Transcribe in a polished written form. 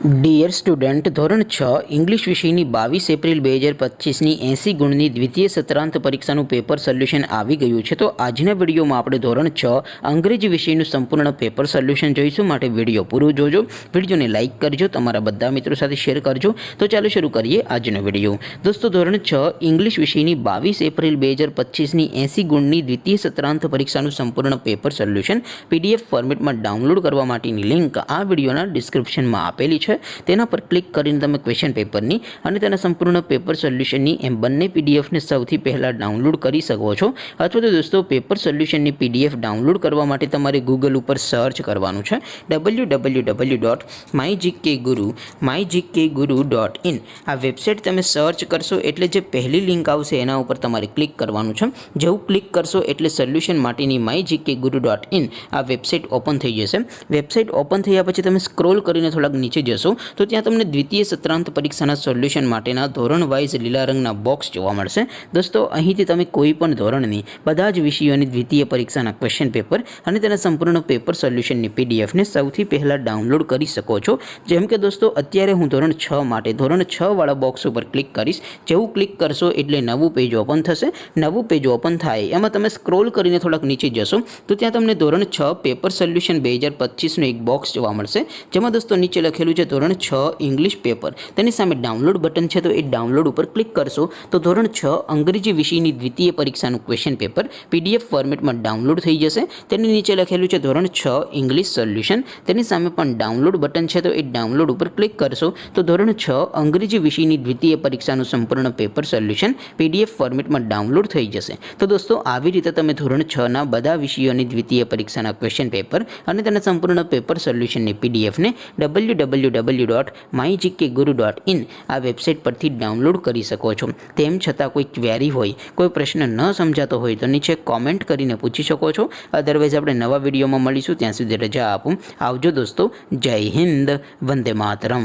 Dear student, ધોરણ 6 English વિષયની 22 April 2025ની 80 ગુણની દ્વિતીય સત્રાંત પરીક્ષાનું પેપર સોલ્યુશન આવી ગયું છે। તો આજના વિડીયોમાં આપણે ધોરણ 6 અંગ્રેજી વિષયનું સંપૂર્ણ પેપર સોલ્યુશન જોઈશું। માટે વિડીયો પૂરો જોજો, વિડીયોને લાઇક કરજો, તમારા બધા મિત્રો સાથે શેર કરજો। તો ચાલો શરૂ કરીએ આજનો વિડીયો। દોસ્તો, ધોરણ 6 ઇંગ્લિશ વિષયની 22 એપ્રિલ 2025ની 80 ગુણની દ્વિતીય સત્રાંત પરીક્ષાનું સંપૂર્ણ પેપર સોલ્યુશન પીડીએફ ફોર્મેટમાં ડાઉનલોડ કરવા માટેની લિંક આ વિડીયોના ડિસ્ક્રિપ્શનમાં આપેલી છે। તેના પર ક્લિક કરીને તમે ક્વેશ્ચન પેપરની અને તેના સંપૂર્ણ પેપર સોલ્યુશનની એમ બંને પીડીએફને સૌથી પહેલાં ડાઉનલોડ કરી શકો છો। અથવા તો દોસ્તો, પેપર સોલ્યુશનની પીડીએફ ડાઉનલોડ કરવા માટે તમારે ગૂગલ ઉપર સર્ચ કરવાનું છે www.mygkguru.in। આ વેબસાઇટ તમે સર્ચ કરશો એટલે જે પહેલી લિંક આવશે એના ઉપર તમારે ક્લિક કરવાનું છે। જેવું ક્લિક કરશો એટલે સોલ્યુશન માટેની mygkguru.in આ વેબસાઇટ ઓપન થઈ જશે। વેબસાઇટ ઓપન થયા પછી તમે સ્ક્રોલ કરીને થોડાક નીચે જશો તો ત્યાં તમને દ્વિતીય સત્રાંત પરીક્ષાના સોલ્યુશન માટેના ધોરણ વાઇઝ લીલા રંગના બોક્સ જોવા મળશે। દોસ્તો, અહીંથી તમે કોઈ પણ ધોરણની બધા જ વિષયોની દ્વિતીય પરીક્ષાના ક્વેશ્ચન પેપર અને તેના સંપૂર્ણ પેપર સોલ્યુશનની પીડીએફને સૌથી પહેલાં ડાઉનલોડ કરી શકો છો। જેમ કે દોસ્તો, અત્યારે હું ધોરણ 6 માટે ધોરણ 6 વાળા બોક્સ ઉપર ક્લિક કરીશ। જેવું ક્લિક કરશો એટલે નવું પેજ ઓપન થશે। નવું પેજ ઓપન થાય એમાં તમે સ્ક્રોલ કરીને થોડાક નીચે જશો તો ત્યાં તમને ધોરણ 6 પેપર સોલ્યુશન 2025નું એક બોક્સ જોવા મળશે, જેમાં દોસ્તો નીચે લખેલું છે ધોરણ 6 ઇંગ્લિશ પેપર। તેની સામે ડાઉનલોડ બટન છે, તો એ ડાઉનલોડ ઉપર ક્લિક કરશો તો ધોરણ 6 અંગ્રેજી વિષયની દ્વિતીય પરીક્ષાનું ક્વેશ્ચન પેપર પીડીએફ ફોર્મેટમાં ડાઉનલોડ થઈ જશે। તેની નીચે લખેલું છે ધોરણ 6 ઇંગ્લિશ સોલ્યુશન। તેની સામે પણ ડાઉનલોડ બટન છે, તો એ ડાઉનલોડ ઉપર ક્લિક કરશો તો ધોરણ 6 અંગ્રેજી વિષયની દ્વિતીય પરીક્ષાનું સંપૂર્ણ પેપર સોલ્યુશન પીડીએફ ફોર્મેટમાં ડાઉનલોડ થઈ જશે। તો દોસ્તો, આવી રીતે તમે ધોરણ 6ના બધા વિષયોની દ્વિતીય પરીક્ષાના ક્વેશ્ચન પેપર અને તેના સંપૂર્ણ પેપર સોલ્યુશનની પીડીએફને www.mygkguru.in આ વેબસાઇટ પરથી ડાઉનલોડ કરી શકો છો। તેમ છતાં કોઈ ક્વેરી હોય, કોઈ પ્રશ્ન ન સમજાતો હોય તો નીચે કોમેન્ટ કરીને પૂછી શકો છો। અદરવાઇઝ આપણે નવા વિડીયોમાં મળીશું, ત્યાં સુધી રજા આપું। આવજો દોસ્તો, જય હિન્દ, વંદે માતરમ।